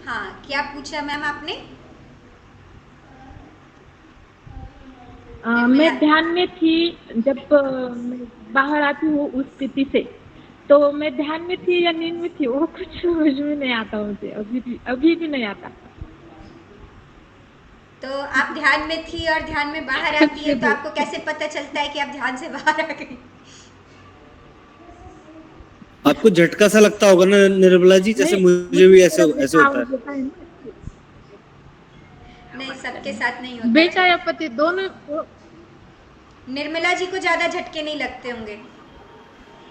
हाँ, क्या पूछा मैम आपने? निर्मला। मैं ध्यान में थी जब मैं बाहर आती हूँ उस स्थिति से, तो मैं ध्यान में थी या नींद में थी वो कुछ समझ में नहीं आता मुझे, अभी भी नहीं आता। तो आप ध्यान में थी और ध्यान में बाहर आती है, कैसे तो आपको बोल। कैसे पता चलता है कि आप ध्यान से बाहर आ गई? आपको झटका सा लगता होगा ना निर्मला जी, जैसे नहीं, मुझे मुझे भी मेरा ऐसे ऐसे बेटा होता आवाज है। देता है ना। नहीं, सबके साथ नहीं होता है। बेटा या पति दोनों निर्मला जी को ज्यादा झटके नहीं लगते होंगे,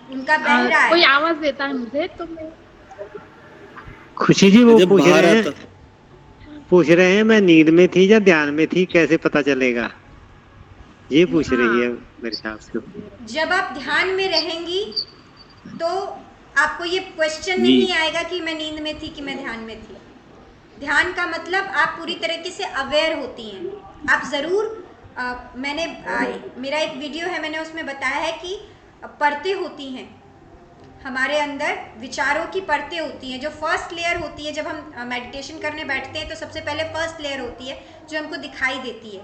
उनका बह रहा कोई है। आवाज देता है मुझे तो मैं। खुशी जी वो जब पूछ बाहर रहे आता। हैं, पूछ रहे हैं मैं नींद में थी या ध्यान में थी, कैसे पता चलेगा, ये पूछ रही है हाँ। मेरे ख्याल से। जब आप ध्यान में रहेंगी तो आपको ये क्वेश्चन जी। नहीं आएगा कि मैं नींद में थी कि मैं ध्यान में थी। ध्यान का मतलब आप पूरी तरीके से अवेयर होती हैं। आप ज़रूर मेरा एक वीडियो है, मैंने उसमें बताया है कि परतें होती हैं हमारे अंदर, विचारों की परतें होती हैं। जो फर्स्ट लेयर होती है, जब हम मेडिटेशन करने बैठते हैं तो सबसे पहले फर्स्ट लेयर होती है जो हमको दिखाई देती है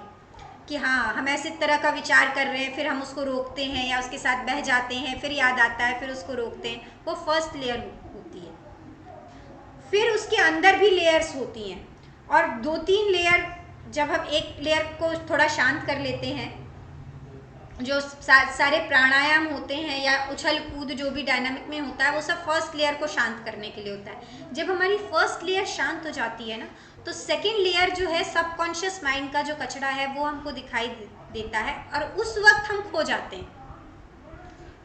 कि हाँ हम ऐसे तरह का विचार कर रहे हैं, फिर हम उसको रोकते हैं या उसके साथ बह जाते हैं, फिर याद आता है, फिर उसको रोकते हैं। वो फर्स्ट लेयर होती है। फिर उसके अंदर भी लेयर्स होती हैं, और 2-3 लेयर, जब हम एक लेयर को थोड़ा शांत कर लेते हैं, जो सारे प्राणायाम होते हैं या उछल कूद जो भी डायनामिक में होता है, वो सब फर्स्ट लेयर को शांत करने के लिए होता है। जब हमारी फर्स्ट लेयर शांत हो जाती है ना, तो सेकेंड लेयर जो है सबकॉन्शियस माइंड का जो कचरा है वो हमको दिखाई देता है, और उस वक्त हम खो जाते हैं,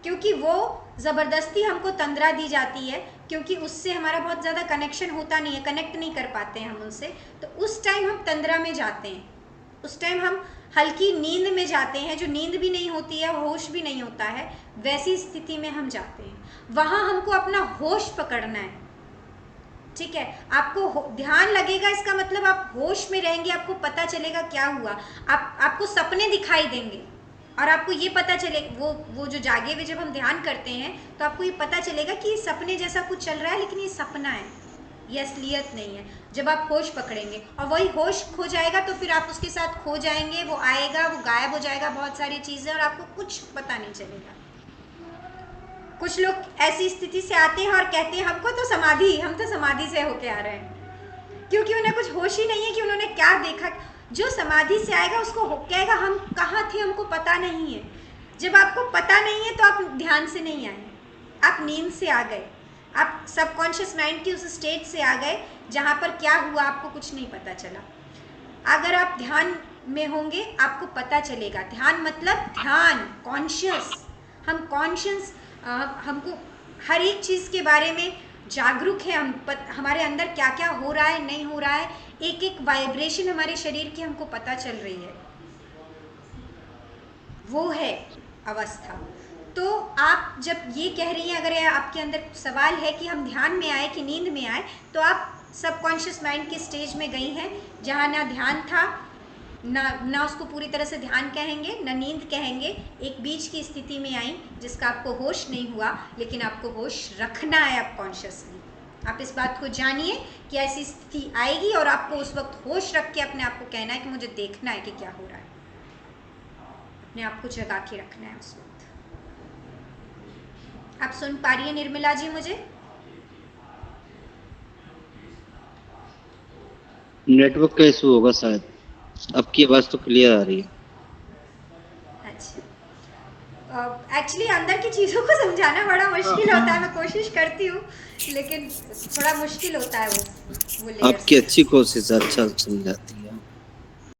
क्योंकि वो ज़बरदस्ती हमको तंद्रा दी जाती है, क्योंकि उससे हमारा बहुत ज़्यादा कनेक्शन होता नहीं है, कनेक्ट नहीं कर पाते हैं हम उनसे। तो उस टाइम हम तंद्रा में जाते हैं, उस टाइम हम हल्की नींद में जाते हैं, जो नींद भी नहीं होती है, होश भी नहीं होता है, वैसी स्थिति में हम जाते हैं। वहाँ हमको अपना होश पकड़ना है, ठीक है। आपको ध्यान लगेगा, इसका मतलब आप होश में रहेंगे, आपको पता चलेगा क्या हुआ। आपको सपने दिखाई देंगे, और आपको ये पता चले, वो जो जागे हुए जब हम ध्यान करते हैं तो आपको ये पता चलेगा कि ये सपने जैसा कुछ चल रहा है, लेकिन ये सपना है, ये असलियत नहीं है। जब आप होश पकड़ेंगे और वही होश खो जाएगा, तो फिर आप उसके साथ खो जाएंगे, वो आएगा, वो गायब हो जाएगा, बहुत सारी चीज़ें, और आपको कुछ पता नहीं चलेगा। कुछ लोग ऐसी स्थिति से आते हैं और कहते हैं हम तो समाधि से होके आ रहे हैं, क्योंकि उन्हें कुछ होश ही नहीं है कि उन्होंने क्या देखा। जो समाधि से आएगा उसको कहेगा हम कहाँ थे, हमको पता नहीं है। जब आपको पता नहीं है तो आप ध्यान से नहीं आए, आप नींद से आ गए, आप सबकॉन्शियस माइंड की उस स्टेट से आ गए जहाँ पर क्या हुआ आपको कुछ नहीं पता चला। अगर आप ध्यान में होंगे आपको पता चलेगा। ध्यान मतलब ध्यान, कॉन्शियस। हम कॉन्शियस, हमको हर एक चीज़ के बारे में जागरूक है, हमारे अंदर क्या क्या हो रहा है, नहीं हो रहा है, एक एक वाइब्रेशन हमारे शरीर की हमको पता चल रही है, वो है अवस्था। तो आप जब ये कह रही हैं, अगर आपके अंदर सवाल है कि हम ध्यान में आए कि नींद में आए, तो आप सबकॉन्शियस माइंड के स्टेज में गई हैं, जहाँ ना ध्यान था, ना उसको पूरी तरह से ध्यान कहेंगे, ना नींद कहेंगे। एक बीच की स्थिति में आई जिसका आपको होश नहीं हुआ, लेकिन आपको होश रखना है अब कॉन्शियसली। आप इस बात को जानिए कि ऐसी स्थिति आएगी, और आपको उस वक्त होश रख के अपने आप को कहना है कि मुझे देखना है कि क्या हो रहा है, अपने आप को जगा के रखना है उस वक्त। आप सुन पा रही है निर्मला जी मुझे? नेटवर्क का इशू होगा शायद, आपकी आवाज तो क्लियर आ रही है। अच्छा, एक्चुअली अंदर की चीज़ों को समझाना बड़ा मुश्किल होता है, मैं कोशिश करती हूँ, लेकिन थोड़ा मुश्किल होता है वो लेयर्स। आपकी अच्छी कोशिश है, अच्छा समझाती है।